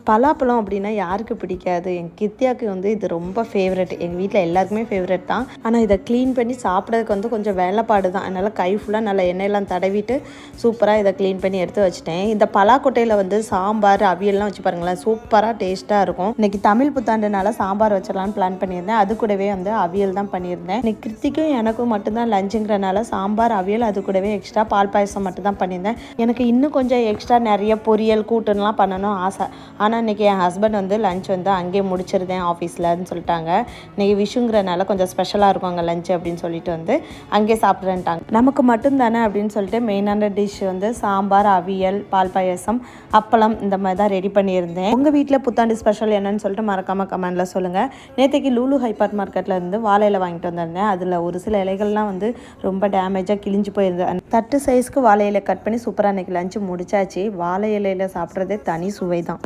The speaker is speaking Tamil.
பலாப்பழம் அப்படின்னா யாருக்கு பிடிக்காது? என் கித்தியாவுக்கு வந்து இது ரொம்ப ஃபேவரெட். எங்கள் வீட்டில் எல்லாருக்குமே ஃபேவரெட் தான். ஆனால் இதை க்ளீன் பண்ணி சாப்பிட்றதுக்கு வந்து கொஞ்சம் வேலைப்பாடு தான். அதனால் கை ஃபுல்லாக நல்லா எண்ணெயெல்லாம் தடவிட்டு சூப்பராக இதை க்ளீன் பண்ணி எடுத்து வச்சுட்டேன். இந்த பலாக்கொட்டையில் வந்து சாம்பார் அவியல்லாம் வச்சு பாருங்களேன், சூப்பராக டேஸ்ட்டாக இருக்கும். இன்றைக்கி தமிழ் புத்தாண்டுனால சாம்பார் வச்சிடலான்னு பிளான் பண்ணியிருந்தேன். அது கூடவே வந்து அவியல் தான் பண்ணியிருந்தேன். இன்னைக்கு கிருத்திக்கும் எனக்கும் மட்டும்தான் லஞ்சுங்கிறனால சாம்பார் அவியல், அது கூடவே எக்ஸ்ட்ரா பால் பாயசம் மட்டும் தான் பண்ணியிருந்தேன். எனக்கு இன்னும் கொஞ்சம் எக்ஸ்ட்ரா நிறைய பொரியல் கூட்டுலாம் பண்ணணும் ஆசை. ஆனால் இன்றைக்கி என் ஹஸ்பண்ட் வந்து லஞ்ச் வந்து அங்கேயே முடிச்சிருந்தேன் ஆஃபீஸ்லன்னு சொல்லிட்டாங்க. இன்றைக்கி விஷுங்கிறனால கொஞ்சம் ஸ்பெஷலாக இருக்கும் அங்கே லஞ்ச் அப்படின்னு சொல்லிட்டு வந்து அங்கேயே சாப்பிட்றேன்ட்டாங்க. நமக்கு மட்டும்தானே அப்படின்னு சொல்லிட்டு மெயினான டிஷ் வந்து சாம்பார், அவியல், பால் பாயசம், அப்பளம் இந்த மாதிரி தான் ரெடி பண்ணியிருந்தேன். உங்கள் வீட்டில் புத்தாண்டு ஸ்பெஷல் என்னன்னு சொல்லிட்டு மறக்காமல் கமெண்டில் சொல்லுங்கள். நேற்றுக்கு லூலு ஹைப்பர் மார்க்கெட்டில் இருந்து வாழை இலை வாங்கிட்டு வந்திருந்தேன். அதில் ஒரு சில இலைகள்லாம் வந்து ரொம்ப டேமேஜாக கிழிஞ்சு போயிருந்தேன். தட்டு சைஸ்க்கு வாழை இலை கட் பண்ணி சூப்பராக அன்றைக்கி லஞ்சு முடிச்சாச்சு. வாழை இலையில் சாப்பிட்றதே தனி சுவை தான்.